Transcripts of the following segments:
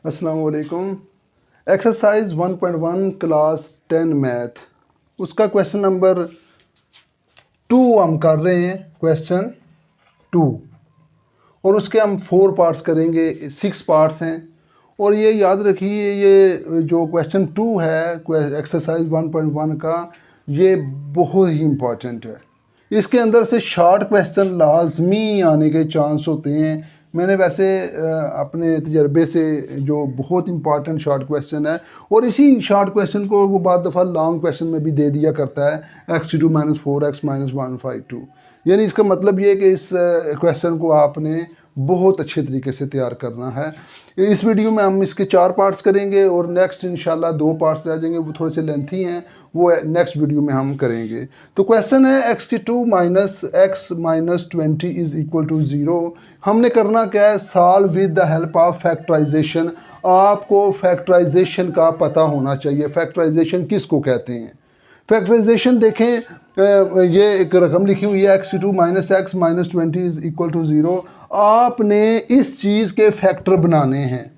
अस्सलाम वालेकुम। Exercise 1.1 class 10 math, उसका क्वेश्चन नंबर 2 हम कर रहे हैं। क्वेश्चन 2 और उसके हम 4 पार्ट्स करेंगे, 6 पार्ट्स हैं। और ये याद रखिए, ये जो क्वेश्चन 2 है एक्सरसाइज 1.1 का, ये बहुत ही इम्पॉर्टेंट है। इसके अंदर से शॉर्ट क्वेश्चन लाजमी आने के चांस होते हैं। मैंने वैसे अपने तजर्बे से जो बहुत इंपॉर्टेंट शॉर्ट क्वेश्चन है, और इसी शॉर्ट क्वेश्चन को वो बाद दफ़ा लॉन्ग क्वेश्चन में भी दे दिया करता है, x2 - 4x - 152। यानी इसका मतलब ये है कि इस क्वेश्चन को आपने बहुत अच्छे तरीके से तैयार करना है। इस वीडियो में हम इसके 4 पार्ट्स करेंगे और नेक्स्ट इंशाल्लाह 2 पार्ट्स रह जाएंगे, वो थोड़े से लेंथी हैं, वो नेक्स्ट वीडियो में हम करेंगे। तो क्वेश्चन है x2 - x - 20 is equal to 0। हमने करना क्या है, solve with the help of factorization. आपको फैक्टराइजेशन का पता होना चाहिए। फैक्टराइजेशन किसको कहते हैं? फैक्टराइजेशन देखें, ये एक रकम लिखी हुई है x2 - x - 20 is equal to 0। आपने इस चीज़ के फैक्टर बनाने हैं,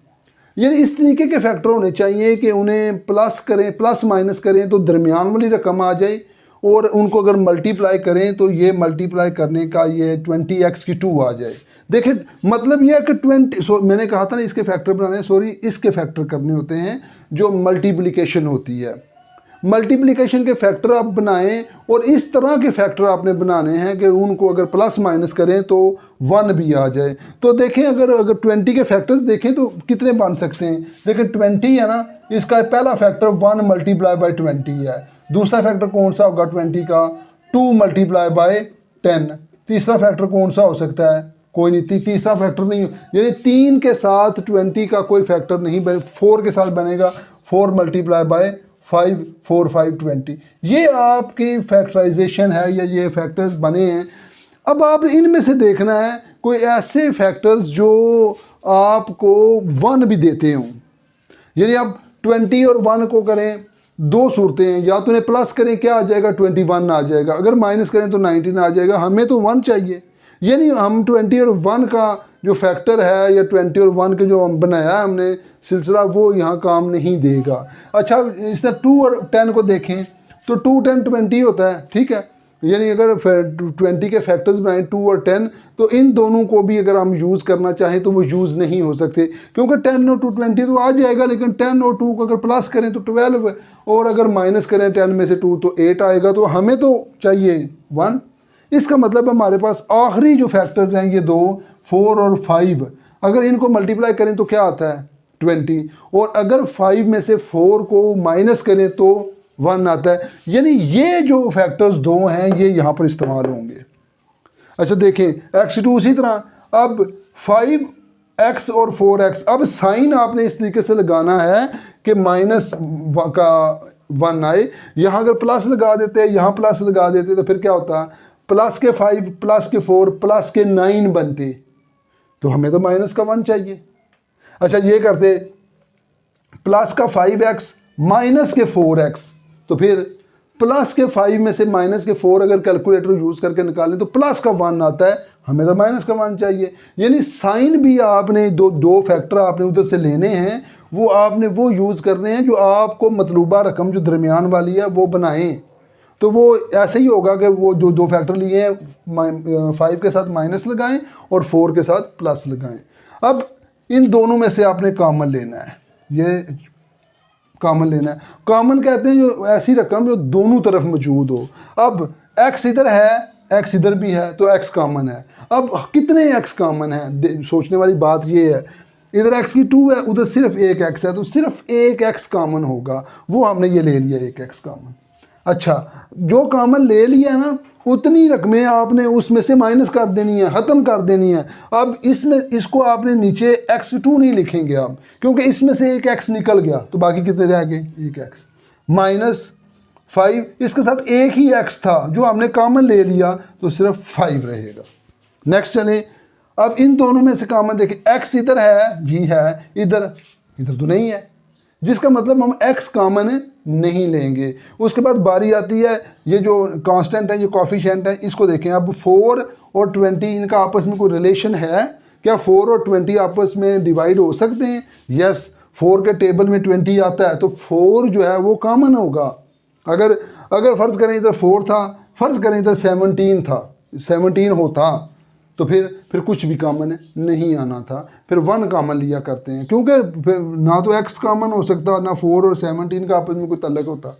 यानी इस तरीके के फैक्टर होने चाहिए कि उन्हें प्लस करें, प्लस माइनस करें तो दरमियान वाली रकम आ जाए, और उनको अगर मल्टीप्लाई करें तो ये मल्टीप्लाई करने का ये 20x2 आ जाए। देखिए मतलब ये है कि 20 मैंने कहा था ना, इसके फैक्टर बनाने, सॉरी इसके फैक्टर करने होते हैं जो मल्टीप्लिकेशन होती है। मल्टीप्लिकेशन के फैक्टर आप बनाएं, और इस तरह के फैक्टर आपने बनाने हैं कि उनको अगर प्लस माइनस करें तो 1 भी आ जाए। तो देखें, अगर 20 के फैक्टर्स देखें तो कितने बन सकते हैं। देखें 20 है ना, इसका पहला फैक्टर 1 × 20 है। दूसरा फैक्टर कौन सा होगा 20 का? 2 × 10। तीसरा फैक्टर कौन सा हो सकता है? कोई नहीं, तीसरा फैक्टर नहीं, यानी 3 के साथ 20 का कोई फैक्टर नहीं बने। 4 के साथ बनेगा 4 × 5 4 5 20। ये आपकी फैक्टराइजेशन है, या ये फैक्टर्स बने हैं। अब आप इनमें से देखना है कोई ऐसे फैक्टर्स जो आपको 1 भी देते हों। यानी आप 20 और 1 को करें, 2 सूरतें हैं, या तो उन्हें प्लस करें, क्या आ जाएगा? 21 आ जाएगा। अगर माइनस करें तो 19 आ जाएगा। हमें तो 1 चाहिए। यानी हम 20 और 1 का जो फैक्टर है, या 20 और 1 के जो हम बनाया है हमने सिलसिला, वो यहाँ काम नहीं देगा। अच्छा, इसने 2 और 10 को देखें तो 2 10 20 होता है, ठीक है। यानी अगर 20 के फैक्टर्स बनाएं 2 और 10, तो इन दोनों को भी अगर हम यूज़ करना चाहें तो वो यूज़ नहीं हो सकते, क्योंकि 10 और 2 20 तो आ जाएगा, लेकिन 10 और 2 को अगर प्लस करें तो 12, और अगर माइनस करें 10 में से 2 तो 8 आएगा। तो हमें तो चाहिए 1। इसका मतलब हमारे पास आखिरी जो फैक्टर्स हैं ये 2, 4 और 5, अगर इनको मल्टीप्लाई करें तो क्या आता है? 20। और अगर 5 में से 4 को माइनस करें तो 1 आता है। यानी ये जो फैक्टर्स 2 हैं ये यहाँ पर इस्तेमाल होंगे। अच्छा देखें, x2 उसी तरह। अब 5x और 4x, अब साइन आपने इस तरीके से लगाना है कि माइनस का 1 आए। यहाँ अगर प्लस लगा देते हैं, यहाँ प्लस लगा देते तो फिर क्या होता? प्लस के 5 प्लस के 4 प्लस के 9 बनते। तो हमें तो माइनस का 1 चाहिए। अच्छा, ये करते प्लस का 5x माइनस के 4x, तो फिर प्लस के 5 में से माइनस के 4 अगर कैलकुलेटर यूज़ करके निकालें तो प्लस का 1 आता है। हमें तो माइनस का 1 चाहिए। यानी साइन भी आपने दो फैक्टर आपने उधर से लेने हैं, वो आपने वो यूज़ करने हैं जो आपको मतलूबा रकम जो दरमियान वाली है वो बनाएं। तो वो ऐसे ही होगा कि वो जो 2 फैक्टर लिए हैं, 5 के साथ माइनस लगाएं और 4 के साथ प्लस लगाएं। अब इन दोनों में से आपने कॉमन लेना है। ये कॉमन लेना है। कॉमन कहते हैं जो ऐसी रकम जो दोनों तरफ मौजूद हो। अब x इधर है, x इधर भी है, तो x कॉमन है। अब कितने x कॉमन है? सोचने वाली बात ये है, इधर x की 2 है, उधर सिर्फ एक x है, तो सिर्फ एक x कॉमन होगा। वो हमने ये ले लिया, एक x कॉमन। अच्छा, जो कॉमन ले लिया ना, उतनी रकमें आपने उसमें से माइनस कर देनी है, ख़त्म कर देनी है। अब इसमें इसको आपने नीचे x2 नहीं लिखेंगे आप, क्योंकि इसमें से एक x निकल गया, तो बाकी कितने रह गए? एक x माइनस 5, इसके साथ एक ही x था जो हमने कॉमन ले लिया, तो सिर्फ 5 रहेगा। नेक्स्ट चलें। अब इन दोनों में से कॉमन देखें, x इधर है, जी है, इधर तो नहीं है, जिसका मतलब हम x कॉमन नहीं लेंगे। उसके बाद बारी आती है ये जो कांस्टेंट है, ये कोफिशिएंट है, इसको देखें। अब 4 और 20 इनका आपस में कोई रिलेशन है क्या? 4 और 20 आपस में डिवाइड हो सकते हैं? यस। 4 के टेबल में 20 आता है तो 4 जो है वो कॉमन होगा। अगर अगर फ़र्ज़ करें इधर 4 था, फ़र्ज़ करें इधर 17 था, 17 होता तो फिर कुछ भी कॉमन नहीं आना था, फिर 1 कॉमन लिया करते हैं, क्योंकि फिर ना तो x कॉमन हो सकता, ना 4 और 17 का आपस में कोई ताल्लुक होता।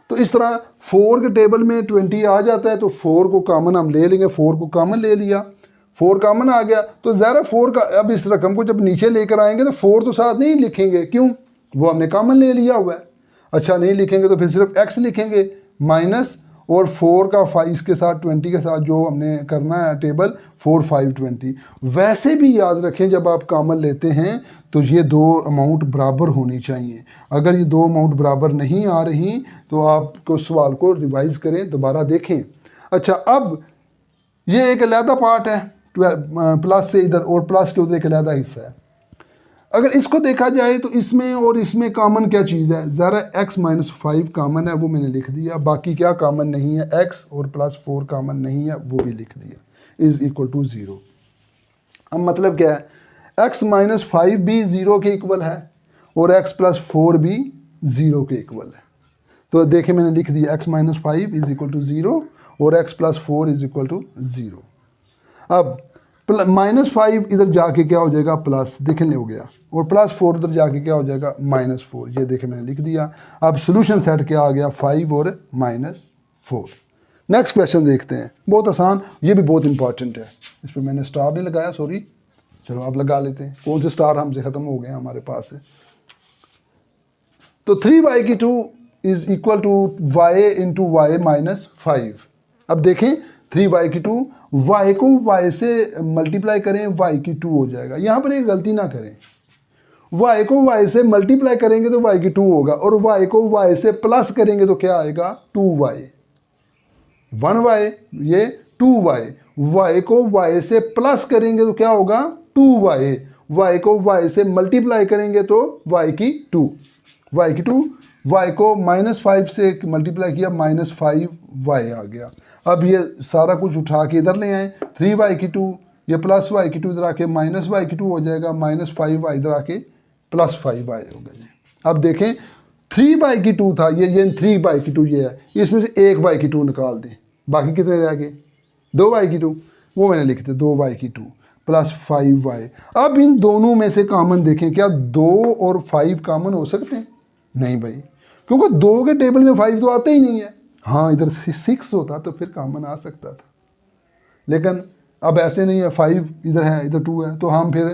तो इस तरह 4 के टेबल में 20 आ जाता है तो 4 को कॉमन हम ले लेंगे, 4 को कॉमन ले लिया, 4 कॉमन आ गया तो ज़रा 4 का अब इस रकम को जब नीचे लेकर आएंगे तो 4 तो साथ नहीं लिखेंगे, क्यों, वो हमने कॉमन ले लिया हुआ है। अच्छा नहीं लिखेंगे तो फिर सिर्फ x लिखेंगे माइनस और 4 का 5 इसके साथ 20 के साथ जो हमने करना है टेबल 4 5 20। वैसे भी याद रखें जब आप कॉमन लेते हैं तो ये दो अमाउंट बराबर होनी चाहिए। अगर ये दो अमाउंट बराबर नहीं आ रही तो आपको सवाल को रिवाइज़ करें, दोबारा देखें। अच्छा अब ये एक अलहदा पार्ट है प्लस से इधर और प्लस के उधर एक अलहदा हिस्सा है। अगर इसको देखा जाए तो इसमें और इसमें कॉमन क्या चीज़ है, ज़रा x माइनस 5 कॉमन है, वो मैंने लिख दिया। बाकी क्या कॉमन नहीं है, x और प्लस 4 कॉमन नहीं है, वो भी लिख दिया, इज़ इक्वल टू 0। अब मतलब क्या है, x माइनस 5 भी 0 के इक्वल है और x प्लस 4 भी 0 के इक्वल है। तो देखें मैंने लिख दिया x minus 5 is equal to 0 और x plus 4 is equal to 0। अब माइनस 5 इधर जाके क्या हो जाएगा, प्लस, देखने हो गया, और प्लस 4 उधर जाके क्या हो जाएगा, -4। ये देखें मैंने लिख दिया। अब सोल्यूशन सेट क्या आ गया, 5 और -4। नेक्स्ट क्वेश्चन देखते हैं, बहुत आसान, ये भी बहुत इंपॉर्टेंट है। इस पर मैंने स्टार नहीं लगाया, सॉरी, चलो आप लगा लेते हैं। कौन से स्टार हमसे ख़त्म हो गए हमारे पास से। तो 3y² is equal to y into y minus 5। अब देखें 3y² y को y से मल्टीप्लाई करें y² हो जाएगा। यहाँ पर एक गलती ना करें, y को y से मल्टीप्लाई करेंगे तो y² होगा और y को y से प्लस करेंगे तो क्या आएगा, 2y। 1y ये 2y, y को y से प्लस करेंगे तो क्या होगा, 2y, y को y से मल्टीप्लाई करेंगे तो y² y को -5 से मल्टीप्लाई किया, -5y आ गया। अब ये सारा कुछ उठा के इधर ले आए, 3y² ये प्लस y² इधर आके -y² हो जाएगा, -5y इधर आके +5y होगा जी। अब देखें 3y² था, ये 3y² ये है, इसमें से एक y² निकाल दें, बाकी कितने रह गए, 2y², वो मैंने लिख दिया 2y² प्लस 5y। अब इन दोनों में से कॉमन देखें, क्या 2 और 5 कॉमन हो सकते हैं, नहीं भाई, क्योंकि 2 के टेबल में 5 तो आते ही नहीं है। हाँ इधर 6 होता तो फिर कॉमन आ सकता था, लेकिन अब ऐसे नहीं है, 5 इधर है, इधर 2 है, तो हम फिर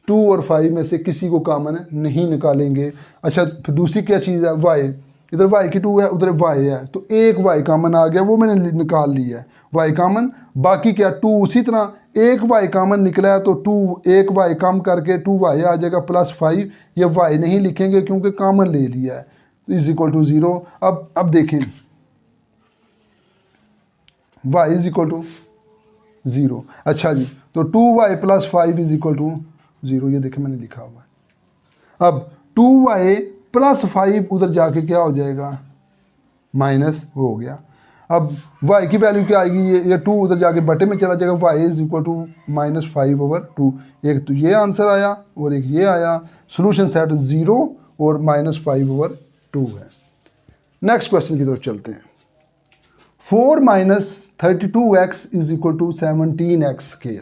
2 और 5 में से किसी को कॉमन नहीं निकालेंगे। अच्छा फिर दूसरी क्या चीज़ है, y, इधर y² है, उधर y है, तो एक y कॉमन आ गया, वो मैंने निकाल लिया है, y कॉमन। बाकी क्या 2, उसी तरह एक y कॉमन निकला है तो 2, एक y कम करके 2y आ जाएगा प्लस 5, ये y नहीं लिखेंगे क्योंकि कॉमन ले लिया है, इज इक्वल टू 0। अब देखें y इज इक्वल टू 0। अच्छा जी, तो 2y plus 5 is equal to 0, ये देखें मैंने लिखा हुआ है। अब 2y प्लस 5 उधर जाके क्या हो जाएगा, माइनस हो गया। अब y की वैल्यू क्या आएगी, ये 2 उधर जाके बटे में चला जाएगा, y इज इक्वल टू -5/2। एक तो ये आंसर आया और एक ये आया, सोल्यूशन सेट 0 और -5/2 है। नेक्स्ट क्वेश्चन की तरफ चलते हैं। 4 - 32x is equal to 17x²।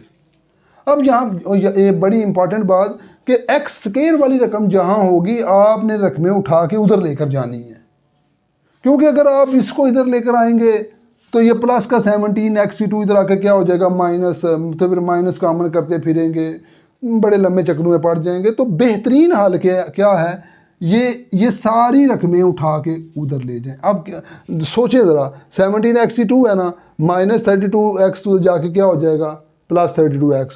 अब यहाँ ये बड़ी इंपॉर्टेंट बात कि x² वाली रकम जहाँ होगी आपने रकमें उठा के उधर लेकर जानी है, क्योंकि अगर आप इसको इधर लेकर आएंगे तो ये प्लस का 17x² इधर आकर क्या हो जाएगा, माइनस, तो फिर माइनस कॉमन करते फिरेंगे, बड़े लंबे चक्रों में पड़ जाएंगे। तो बेहतरीन हल क्या है, ये सारी रकमें उठा के उधर ले जाएं। अब सोचें ज़रा, 17x² है ना, -32x उधर जाके क्या हो जाएगा, +32x,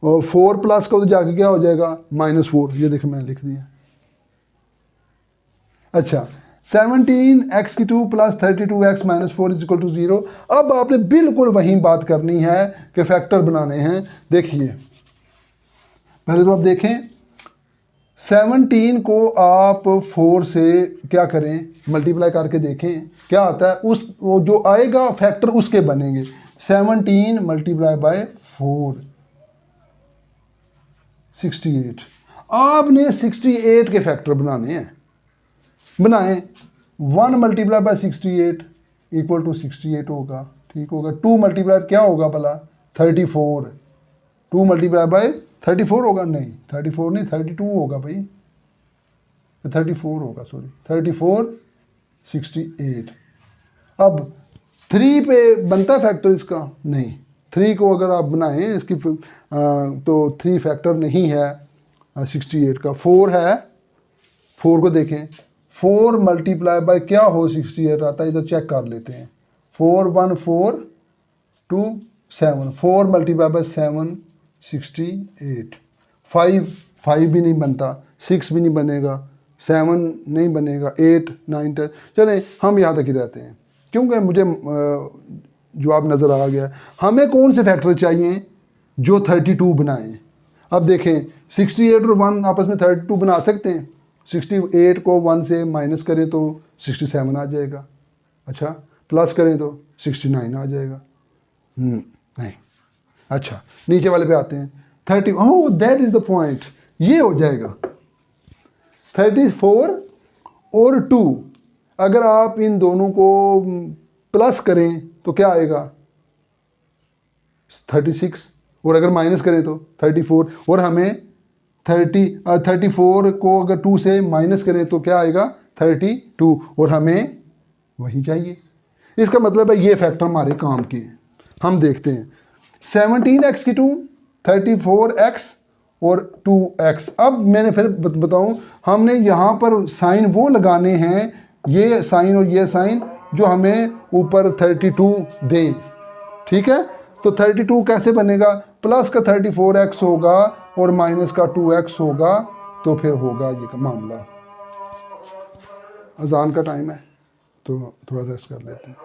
और 4 प्लस का उधर जाके क्या हो जाएगा, -4। ये देखिए मैंने लिख दिया। अच्छा 17x² + 32x - 4 is equal to 0। अब आपने बिल्कुल वही बात करनी है कि फैक्टर बनाने हैं। देखिए पहले तो आप देखें 17 को आप 4 से क्या करें, मल्टीप्लाई करके देखें क्या आता है, वो जो आएगा फैक्टर उसके बनेंगे। 17 × 4 68। आपने 68 के फैक्टर बनाने हैं, बनाएं। 1 मल्टीप्लाई बाय 68 इक्वल टू 68 होगा, ठीक होगा। 2 मल्टीप्लाई क्या होगा भला, 34। 2 मल्टीप्लाई बाय 34 होगा, नहीं 34 नहीं 32 होगा भाई, 34 होगा, सॉरी 34 68। अब 3 पे बनता है फैक्टर इसका, नहीं। 3 को अगर आप बनाएं इसकी तो 3 फैक्टर नहीं है 68 का, 4 है। 4 को देखें, 4 मल्टीप्लाई बाय क्या हो 68 आता है, इधर चेक कर लेते हैं। 4 1 4 2 7, 4 मल्टीप्लाई बाय 7 68। 5 भी नहीं बनता, 6 भी नहीं बनेगा, 7 नहीं बनेगा, 8 9 10। चलें हम यहाँ तक ही रहते हैं क्योंकि मुझे जवाब नज़र आ गया। हमें कौन से फैक्टर चाहिए जो 32 बनाएं। अब देखें 68 और 1 आपस में 32 बना सकते हैं। 68 को 1 से माइनस करें तो 67 आ जाएगा, अच्छा प्लस करें तो 69 आ जाएगा। नहीं, अच्छा नीचे वाले पे आते हैं। 30, oh that is the point, ये हो जाएगा 34 और 2। अगर आप इन दोनों को प्लस करें तो क्या आएगा 36, और अगर माइनस करें तो 34। और हमें 34 को अगर 2 से माइनस करें तो क्या आएगा 32, और हमें वही चाहिए। इसका मतलब है ये फैक्टर हमारे काम के हैं। हम देखते हैं 17x की 2, 34x और 2x। अब मैंने फिर बताऊं, हमने यहाँ पर साइन वो लगाने हैं, ये साइन और ये साइन जो हमें ऊपर 32 दें, ठीक है। तो 32 कैसे बनेगा, प्लस का 34x होगा और माइनस का 2x होगा, तो फिर होगा ये मामला। अजान का टाइम है तो थोड़ा रेस्ट कर लेते हैं।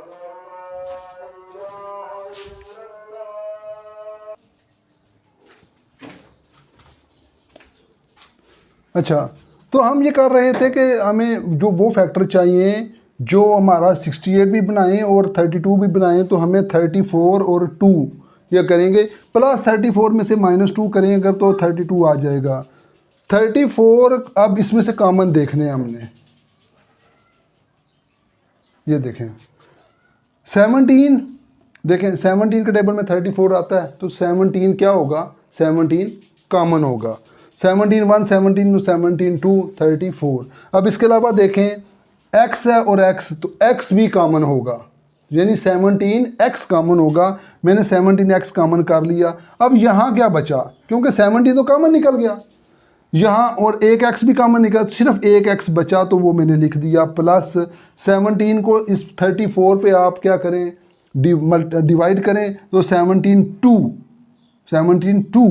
अच्छा, तो हम ये कर रहे थे कि हमें जो वो फैक्टर चाहिए जो हमारा 68 भी बनाएं और 32 भी बनाएं, तो हमें 34 और 2 ये करेंगे, प्लस 34 में से -2 करेंगे अगर तो 32 आ जाएगा। 34 अब इसमें से कॉमन देखने हैं हमने, ये देखें 17, देखें 17 के टेबल में 34 आता है, तो 17 क्या होगा, 17 कॉमन होगा। 17 1 17 17 2 34। अब इसके अलावा देखें x है और x, तो x भी कॉमन होगा, यानी 17x कॉमन होगा। मैंने 17x कॉमन कर लिया। अब यहाँ क्या बचा, क्योंकि 17 तो कॉमन निकल गया यहाँ, और एक x भी कॉमन निकला, सिर्फ एक x बचा, तो वो मैंने लिख दिया। प्लस 17 को इस 34 पे आप क्या करें, डिवाइड करें, तो 17 2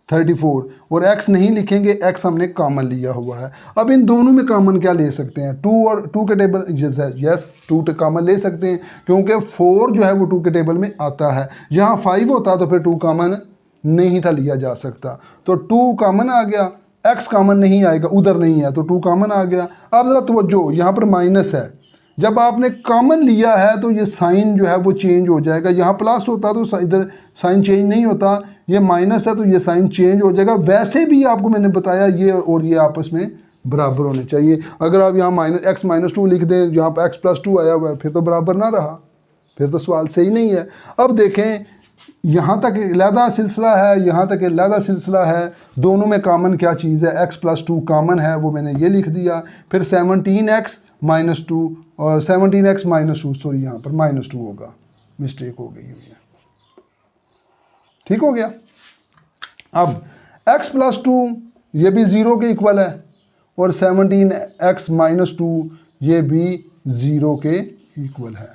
34, और x नहीं लिखेंगे, x हमने कॉमन लिया हुआ है। अब इन दोनों में कॉमन क्या ले सकते हैं, 2 और 2 के टेबल, यस 2 कॉमन ले सकते हैं, क्योंकि 4 जो है वो 2 के टेबल में आता है। यहाँ 5 होता तो फिर 2 कॉमन नहीं था लिया जा सकता, तो 2 कॉमन आ गया। x कॉमन नहीं आएगा, उधर नहीं है, तो 2 कॉमन आ गया। अब ज़रा तवज्जो, यहाँ पर माइनस है, जब आपने कॉमन लिया है तो ये साइन जो है वो चेंज हो जाएगा। यहाँ प्लस होता तो इधर साइन चेंज नहीं होता, ये माइनस है तो ये साइन चेंज हो जाएगा। वैसे भी आपको मैंने बताया ये और ये आपस में बराबर होने चाहिए। अगर आप यहाँ x -2 लिख दें, यहाँ पर x + 2 आया हुआ है, फिर तो बराबर ना रहा, फिर तो सवाल सही नहीं है। अब देखें यहाँ तक अलहदा सिलसिला है, यहाँ तक अलहदा सिलसिला है, दोनों में कॉमन क्या चीज़ है, x + 2 कॉमन है, वो मैंने ये लिख दिया। फिर 17x -2 और 17x -2, सॉरी यहाँ पर -2 होगा, मिस्टेक हो गई हुई है, ठीक हो गया। अब x + 2 ये भी 0 के इक्वल है, और 17x -2 ये भी 0 के इक्वल है।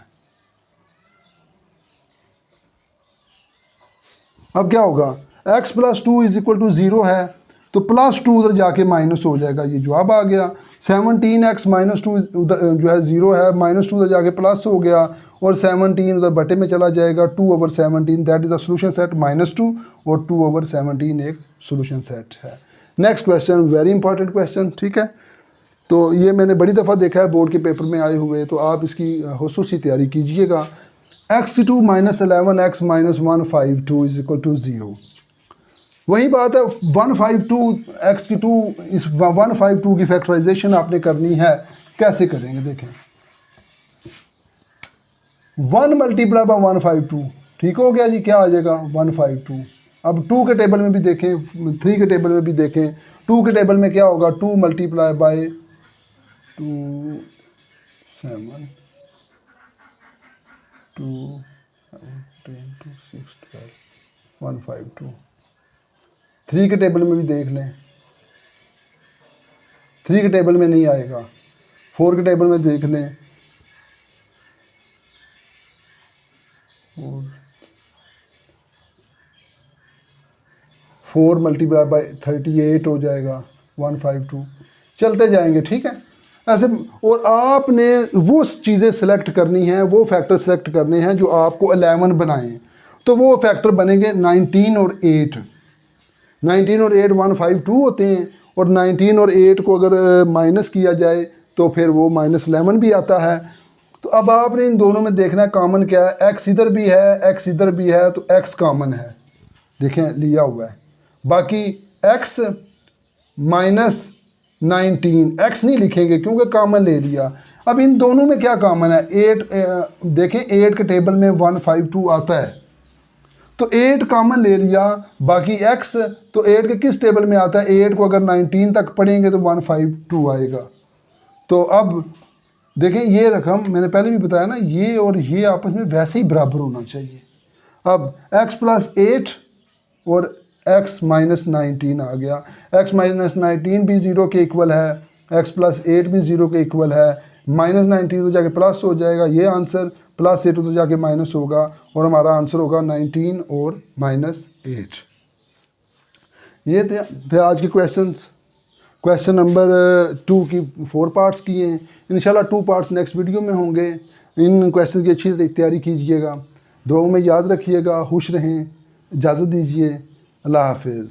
अब क्या होगा, x + 2 = 0 है, तो +2 उधर जाके माइनस हो जाएगा, ये जवाब आ गया। 17x -2 उधर जो है 0 है, -2 उधर जाके प्लस हो गया, और 17 उधर बटे में चला जाएगा। 2/17 that is the solution set, -2 और 2/17 एक सोल्यूशन सेट है। Next question, very important question, ठीक है। तो ये मैंने बड़ी दफ़ा देखा है बोर्ड के पेपर में आए हुए, तो आप इसकी खुसूसी तैयारी कीजिएगा। x2 -11x -152 = 0। वही बात है 152 x की 2 इस 152 की फैक्टराइजेशन आपने करनी है, कैसे करेंगे देखें। 1 मल्टीप्लाई बाय 152 ठीक हो गया जी, क्या आ जाएगा 152। अब 2 के टेबल में भी देखें, 3 के टेबल में भी देखें। 2 के टेबल में क्या होगा 2 मल्टीप्लाई बाय 2 7 2 10 2 6 12 152। 3 के टेबल में भी देख लें, 3 के टेबल में नहीं आएगा। 4 के टेबल में देख लें, 4 मल्टीप्लाई बाय 38 हो जाएगा 152। चलते जाएंगे, ठीक है ऐसे। और आपने वो चीज़ें सेलेक्ट करनी हैं, वो फैक्टर सेलेक्ट करने हैं जो आपको 11 बनाएं। तो वो फैक्टर बनेंगे 19 और 8। 19 और 8 152 होते हैं, और 19 और 8 को अगर माइनस किया जाए तो फिर वो -11 भी आता है। तो अब आपने इन दोनों में देखना है कॉमन क्या है। x इधर भी है, x इधर भी है, तो x कॉमन है, देखें लिया हुआ है। बाकी x माइनस 19, x नहीं लिखेंगे क्योंकि कॉमन ले लिया। अब इन दोनों में क्या कॉमन है 8, देखें 8 के टेबल में 152 आता है, तो 8 कॉमन ले लिया। बाकी x तो 8 के किस टेबल में आता है, 8 को अगर 19 तक पढ़ेंगे तो 152 आएगा। तो अब देखें ये रकम मैंने पहले भी बताया ना, ये और ये आपस में वैसे ही बराबर होना चाहिए। अब x प्लस 8 और x माइनस 19 आ गया। x माइनस 19 भी 0 के इक्वल है, x प्लस 8 भी 0 के इक्वल है। -19 तो जाके प्लस हो जाएगा, ये आंसर +8 तो जाके माइनस होगा, और हमारा आंसर होगा 19 और -8। ये थे आज के क्वेश्चंस। क्वेश्चन नंबर 2 की 4 पार्ट्स किए हैं, इंशाल्लाह 2 पार्ट्स नेक्स्ट वीडियो में होंगे। इन क्वेश्चन की अच्छी तैयारी कीजिएगा, दुआओं में याद रखिएगा, खुश रहें, इजाज़त दीजिए, अल्लाह हाफिज़।